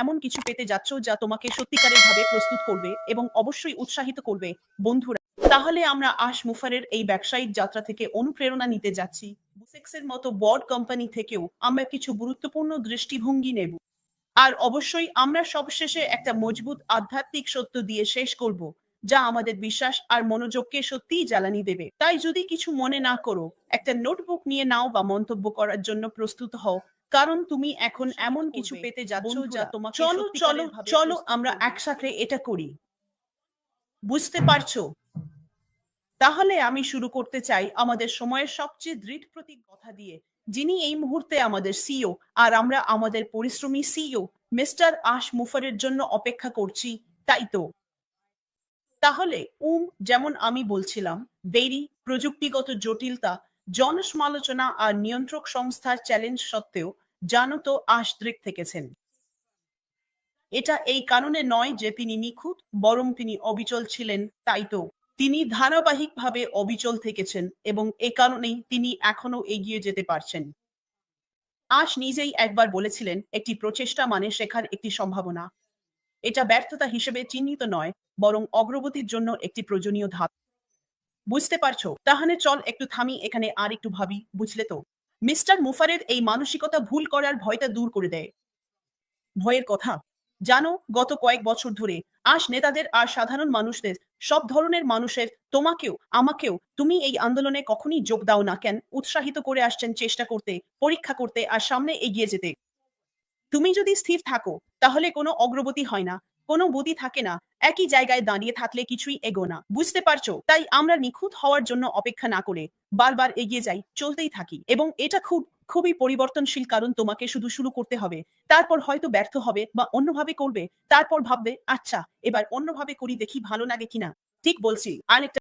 এমন কিছু পেতে যাচ্ছ যা তোমাকে সত্যিকারের ভাবে প্রস্তুত করবে এবং অবশ্যই উৎসাহিত করবে। বন্ধুরা, তাহলে আমরা আশ মুফারের এই ব্যবসায়িক যাত্রা থেকে অনুপ্রেরণা নিতে যাচ্ছি। বুসেক্সের মতো বড় কোম্পানি থেকেও আমরা কিছু গুরুত্বপূর্ণ দৃষ্টিভঙ্গি নেব। আর অবশ্যই আমরা সবশেষে একটা মজবুত আধ্যাত্মিক সত্য দিয়ে শেষ করব, যা আমাদের বিশ্বাস আর মনোযোগকে সত্যিই জ্বালানি দেবে। তাই যদি কিছু মনে না করো, একটা নোটবুক নিয়ে নাও বা মন্তব্য করার জন্য প্রস্তুত হও, কারণ তুমি এখন এমন কিছু পেতে যাচ্ছ যা তোমাকে চলো চলো চলো আমরা একসাথে এটা করি। বুঝতে পারছো? তাহলে আমি শুরু করতে চাই আমাদের সময়ের সবচেয়ে দৃঢ় প্রতীক কথা দিয়ে, যিনি এই মুহূর্তে আমাদের সিইও, আর আমরা আমাদের পরিশ্রমী সিইও মিস্টার আশ মুফারের জন্য অপেক্ষা করছি, তাই তো? তাহলে যেমন আমি বলছিলাম, দেরি, প্রযুক্তিগত জটিলতা, জনসমালোচনা আর নিয়ন্ত্রক সংস্থার চ্যালেঞ্জ সত্ত্বেও জানো তো আশ দৃঢ় থেকেছেন। এটা এই কারণে নয় যে তিনি নিখুঁত, বরং তিনি অবিচল ছিলেন, তাই তো? তিনি ধারাবাহিকভাবে অবিচল থেকেছেন এবং এ কারণেই তিনি এখনো এগিয়ে যেতে পারছেন। আশ নিজেই একবার বলেছিলেন, একটি প্রচেষ্টা মানে শেখার একটি সম্ভাবনা। এটা ব্যর্থতা হিসেবে চিহ্নিত নয়, বরং অগ্রগতির জন্য একটি প্রয়োজনীয় ধাপ। বুঝতে পারছো? তাহলে চল একটু থামি এখানে আর একটু ভাবি, বুঝলে তো? মিস্টার মুফারের এই মানসিকতা ভুল করার ভয়টা দূর করে দেয়। ভয়ের কথা, জানো, গত কয়েক বছর ধরে আশ নেতাদের আর সাধারণ মানুষদের, সব ধরনের মানুষের, তোমাকেও আমাকেও, তুমি এই আন্দোলনে কখনই যোগ দাও না কেন, উৎসাহিত করে আসছেন চেষ্টা করতে, পরীক্ষা করতে আর সামনে এগিয়ে যেতে। তুমি যদি স্থির থাকো, তাহলে কোনো অগ্রগতি হয় না, কোনো গতি থাকে না, একই জায়গায় দাঁড়িয়ে থাকলে কিছুই এগো না। বুঝতে পারছো? তাই আমরা নিখুঁত হওয়ার জন্য অপেক্ষা না করে বারবার এগিয়ে যাই, চলতেই থাকি, এবং এটা খুবই পরিবর্তনশীল, কারণ তোমাকে শুধু শুরু করতে হবে, তারপর হয়তো ব্যর্থ হবে বা অন্যভাবে করবে, তারপর ভাববে, আচ্ছা এবার অন্যভাবে করি, দেখি ভালো লাগে কিনা। ঠিক বলছি। আরেকটা